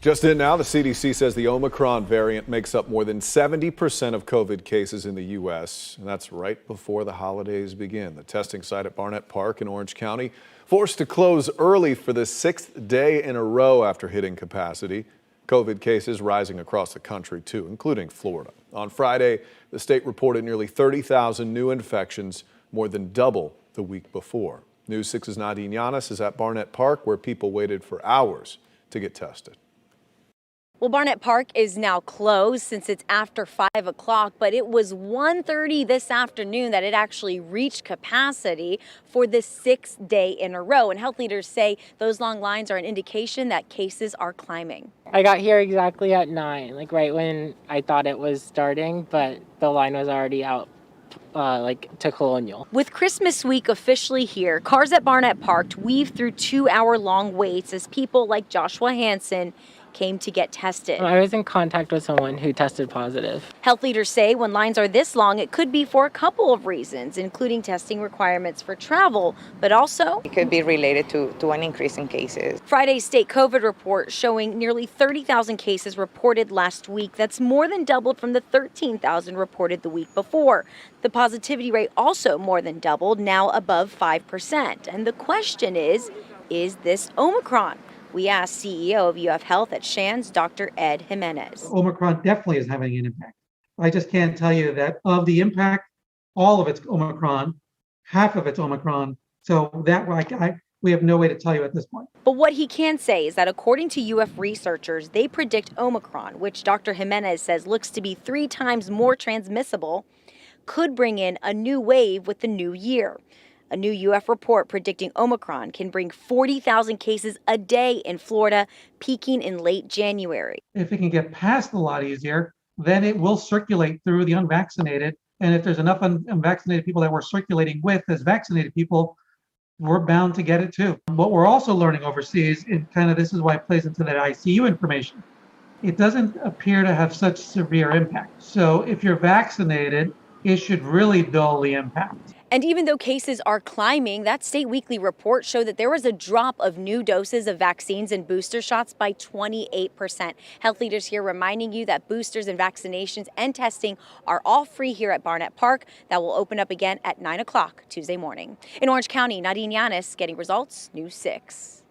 Just in now, the CDC says the Omicron variant makes up more than 70% of COVID cases in the U.S., and that's right before the holidays begin. The testing site at Barnett Park in Orange County forced to close early for the 6th day in a row after hitting capacity. COVID cases rising across the country, too, including Florida. On Friday, the state reported nearly 30,000 new infections, more than double the week before. News 6's Nadine Yanis is at Barnett Park, where people waited for hours to get tested. Well, Barnett Park is now closed since it's after 5 o'clock, but it was 1:30 this afternoon that it actually reached capacity for the 6th day in a row. And health leaders say those long lines are an indication that cases are climbing. I got here exactly at 9, like right when I thought it was starting, but the line was already out. To Colonial. With Christmas week officially here, cars at Barnett Park weave through 2-hour-long waits as people like Joshua Hansen came to get tested. I was in contact with someone who tested positive. Health leaders say when lines are this long, it could be for a couple of reasons, including testing requirements for travel, but also it could be related to an increase in cases. Friday's state COVID report showing nearly 30,000 cases reported last week. That's more than doubled from the 13,000 reported the week before. The positivity rate also more than doubled, now above 5%. And the question is this Omicron? We asked CEO of UF Health at Shands, Dr. Ed Jimenez. Omicron definitely is having an impact. I just can't tell you that of the impact, all of it's Omicron, half of it's Omicron. So that we have no way to tell you at this point. But what he can say is that according to UF researchers, they predict Omicron, which Dr. Jimenez says looks to be 3 times more transmissible, could bring in a new wave with the new year. A new UF report predicting Omicron can bring 40,000 cases a day in Florida, peaking in late January. If it can get past a lot easier, then it will circulate through the unvaccinated. And if there's enough unvaccinated people that we're circulating with as vaccinated people, we're bound to get it too. What we're also learning overseas, and kind of this is why it plays into that ICU information, it doesn't appear to have such severe impact. So if you're vaccinated, it should really dull the impact. And even though cases are climbing, that state weekly report showed that there was a drop of new doses of vaccines and booster shots by 28%. Health leaders here reminding you that boosters and vaccinations and testing are all free here at Barnett Park. That will open up again at 9 o'clock Tuesday morning. In Orange County, Nadine Yanis getting results, News 6.